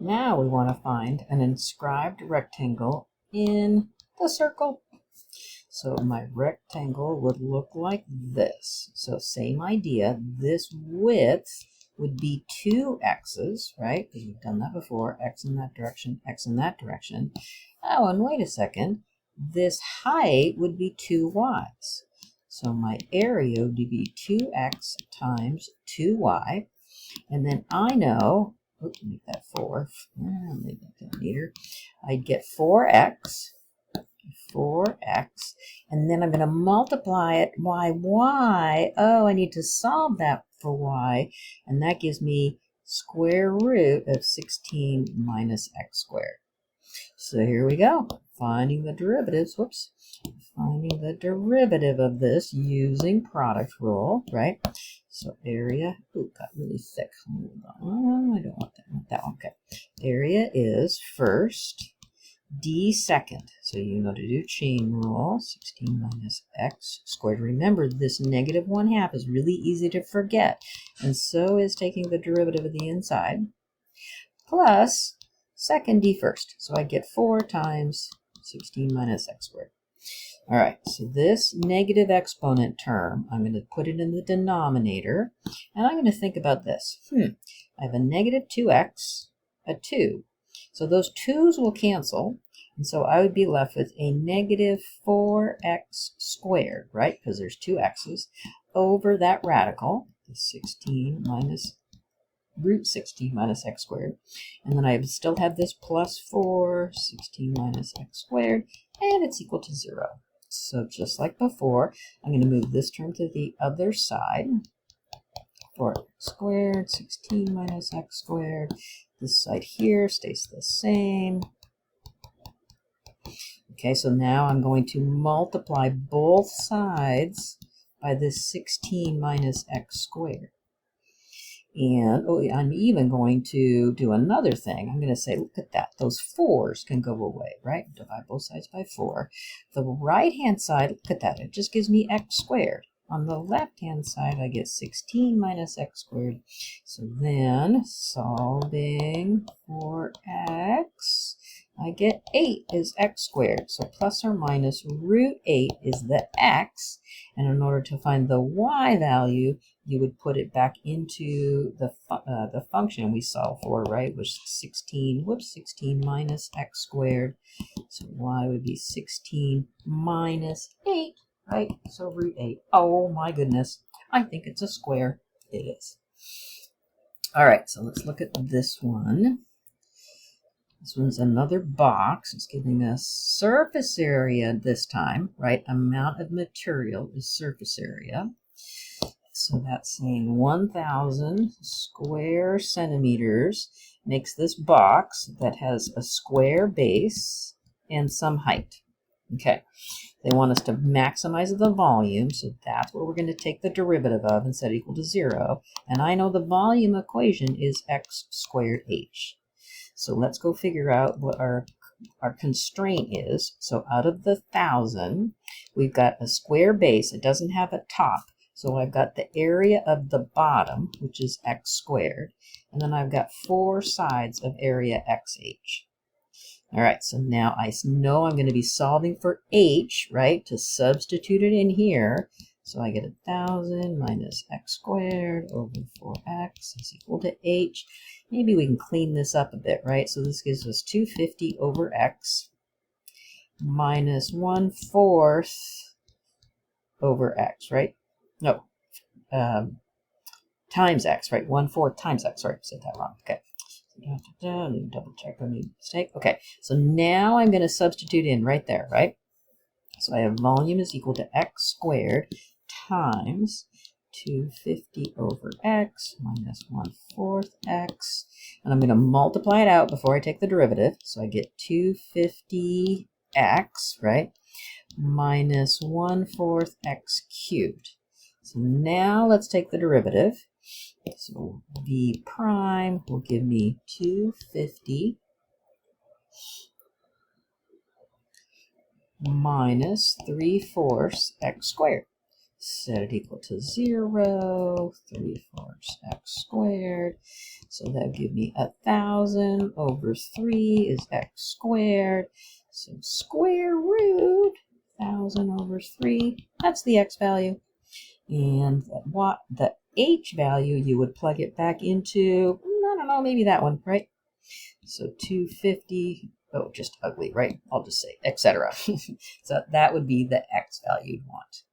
Now we want to find an inscribed rectangle in the circle. So my rectangle would look like this. So same idea. This width would be 2 x's, right? Because we've done that before. X in that direction, x in that direction. Oh, and wait a second. This height would be 2 y's. So my area would be 2x times 2y. And then I know, oops, make that 4. Make that meter. I'd get 4x. And then I'm going to multiply it by y. Oh, I need to solve that for y, and that gives me square root of 16 minus x squared. So here we go, finding the derivatives, finding the derivative of this using product rule, right? So area, got really thick. Hold on, I don't want that one, okay. Area is first, d second. So you know to do chain rule, 16 minus x squared. Remember, this negative 1/2 is really easy to forget, and so is taking the derivative of the inside, plus second d first. So I get 4 times 16 minus x squared. All right, so this negative exponent term, I'm going to put it in the denominator, and I'm going to think about this. I have a negative 2x, a 2. So those 2's will cancel, and so I would be left with a negative 4x squared, right? Because there's 2 x's, over that radical, the 16 minus root 16 minus x squared. And then I still have this plus 4, 16 minus x squared, and it's equal to 0. So just like before, I'm going to move this term to the other side. 4x squared, 16 minus x squared. This side here stays the same. Okay, so now I'm going to multiply both sides by this 16 minus x squared. And I'm even going to do another thing. I'm going to say, look at that. Those 4's can go away, right? Divide both sides by 4. The right-hand side, look at that. It just gives me x squared. On the left-hand side, I get 16 minus x squared. So then, solving for x, I get 8 is x squared. So plus or minus root 8 is the x. And in order to find the y value, you would put it back into the function we solved for, right? Which 16 minus x squared. So y would be 16 minus 8. Right, so root 8. Oh my goodness, I think it's a square. It is. All right, so let's look at this one. This one's another box. It's giving us surface area this time, right? Amount of material is surface area. So that's saying 1,000 square centimeters makes this box that has a square base and some height. Okay. They want us to maximize the volume, so that's what we're going to take the derivative of and set equal to 0. And I know the volume equation is x squared h. So let's go figure out what our constraint is. So out of the 1,000, we've got a square base. It doesn't have a top. So I've got the area of the bottom, which is x squared. And then I've got 4 sides of area xh. All right, so now I know I'm going to be solving for h, right, to substitute it in here. So I get 1,000 minus x squared over 4x is equal to h. Maybe we can clean this up a bit, right? So this gives us 250 over x minus 1/4 over x, right? No, times x, right? 1/4 times x. Sorry, I said that wrong. Okay. Double check on the mistake. Okay, so now I'm going to substitute in right there, right? So I have volume is equal to x squared times 250 over x minus 1/4 x. And I'm going to multiply it out before I take the derivative. So I get 250x, right, minus 1/4 x cubed. So now let's take the derivative. So v prime will give me 250 minus 3/4 x squared. set it equal to 0, 3/4 x squared. So that would give me 1,000 over 3 is x squared. So square root 1,000 over 3, that's the x value. And the h value, you would plug it back into, I don't know, maybe that one, right? So 250, oh, just ugly, right? I'll just say, etc. So that would be the x value you'd want.